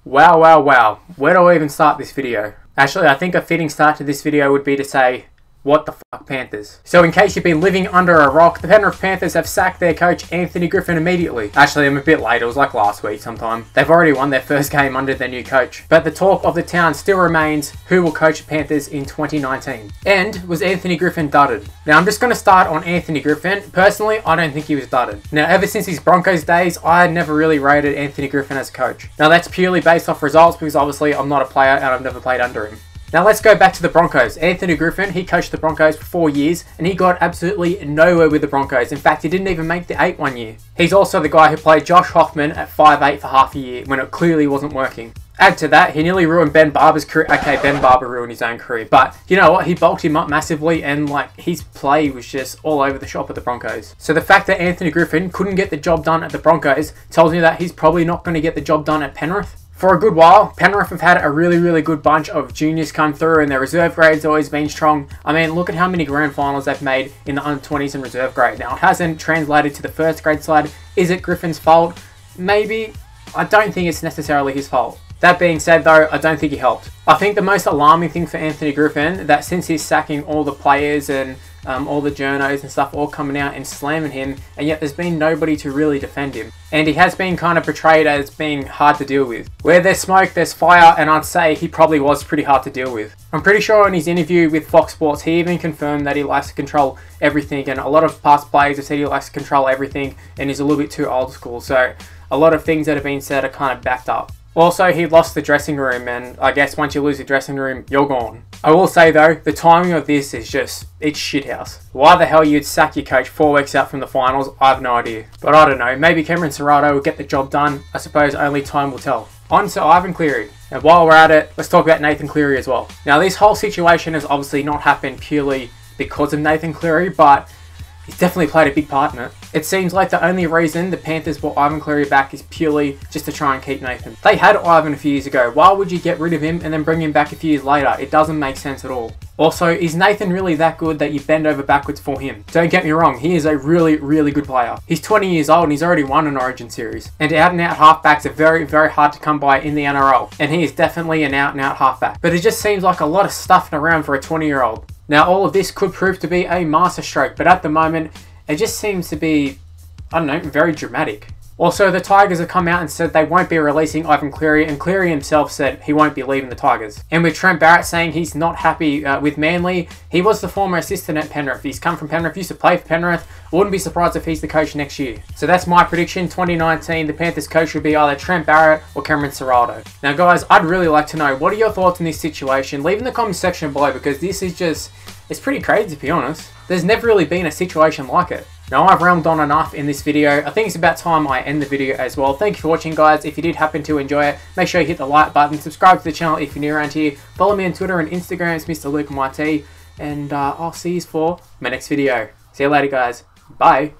Wow, wow, wow. Where do I even start this video? Actually, I think a fitting start to this video would be to say, what the fuck, Panthers? So in case you've been living under a rock, the Penrith Panthers have sacked their coach Anthony Griffin immediately. Actually, I'm a bit late. It was like last week sometime. They've already won their first game under their new coach. But the talk of the town still remains who will coach the Panthers in 2019. And was Anthony Griffin dudded? Now, I'm just going to start on Anthony Griffin. Personally, I don't think he was dudded. Now, ever since his Broncos days, I had never really rated Anthony Griffin as a coach. Now, that's purely based off results because obviously I'm not a player and I've never played under him. Now let's go back to the Broncos. Anthony Griffin, he coached the Broncos for 4 years and he got absolutely nowhere with the Broncos. In fact, he didn't even make the 8 one year. He's also the guy who played Josh Hoffman at 5'8" for half a year when it clearly wasn't working. Add to that, he nearly ruined Ben Barber's career. Okay, Ben Barber ruined his own career, but you know what? He bulked him up massively and like his play was just all over the shop at the Broncos. So the fact that Anthony Griffin couldn't get the job done at the Broncos tells me that he's probably not going to get the job done at Penrith. For a good while, Penrith have had a really good bunch of juniors come through and their reserve grade's always been strong. I mean, look at how many grand finals they've made in the under-20s and reserve grade. Now, it hasn't translated to the first grade side. Is it Griffin's fault? Maybe. I don't think it's necessarily his fault. That being said though, I don't think he helped. I think the most alarming thing for Anthony Griffin, that since he's sacking all the players and all the journos and stuff all coming out and slamming him, and yet there's been nobody to really defend him. And he has been kind of portrayed as being hard to deal with. Where there's smoke, there's fire, and I'd say he probably was pretty hard to deal with. I'm pretty sure in his interview with Fox Sports, he even confirmed that he likes to control everything, and a lot of past players have said he likes to control everything and is a little bit too old school, so a lot of things that have been said are kind of backed up. Also, he lost the dressing room, and I guess once you lose the dressing room, you're gone. I will say though, the timing of this is just, it's shithouse. Why the hell you'd sack your coach 4 weeks out from the finals, I have no idea. But I don't know, maybe Cameron Ciraldo will get the job done. I suppose only time will tell. On to Ivan Cleary. And while we're at it, let's talk about Nathan Cleary as well. Now, this whole situation has obviously not happened purely because of Nathan Cleary, but he's definitely played a big part in it. It seems like the only reason the Panthers brought Ivan Cleary back is purely just to try and keep Nathan. They had Ivan a few years ago. Why would you get rid of him and then bring him back a few years later? It doesn't make sense at all. Also, is Nathan really that good that you bend over backwards for him? Don't get me wrong, he is a really good player. He's 20 years old and he's already won an Origin series. And out-and-out halfbacks are very hard to come by in the NRL. And he is definitely an out-and-out halfback. But it just seems like a lot of stuffing around for a 20-year-old. Now, all of this could prove to be a masterstroke, but at the moment, it just seems to be, I don't know, very dramatic. Also, the Tigers have come out and said they won't be releasing Ivan Cleary, and Cleary himself said he won't be leaving the Tigers. And with Trent Barrett saying he's not happy with Manly, he was the former assistant at Penrith. He's come from Penrith, used to play for Penrith. I wouldn't be surprised if he's the coach next year. So that's my prediction. 2019, the Panthers coach will be either Trent Barrett or Cameron Ciraldo. Now guys, I'd really like to know, what are your thoughts on this situation? Leave in the comment section below, because this is just, it's pretty crazy to be honest. There's never really been a situation like it. Now, I've rambled on enough in this video. I think it's about time I end the video as well. Thank you for watching, guys. If you did happen to enjoy it, make sure you hit the like button. Subscribe to the channel if you're new around here. Follow me on Twitter and Instagram. It's Mr. Luke YT. And I'll see you for my next video. See you later, guys. Bye.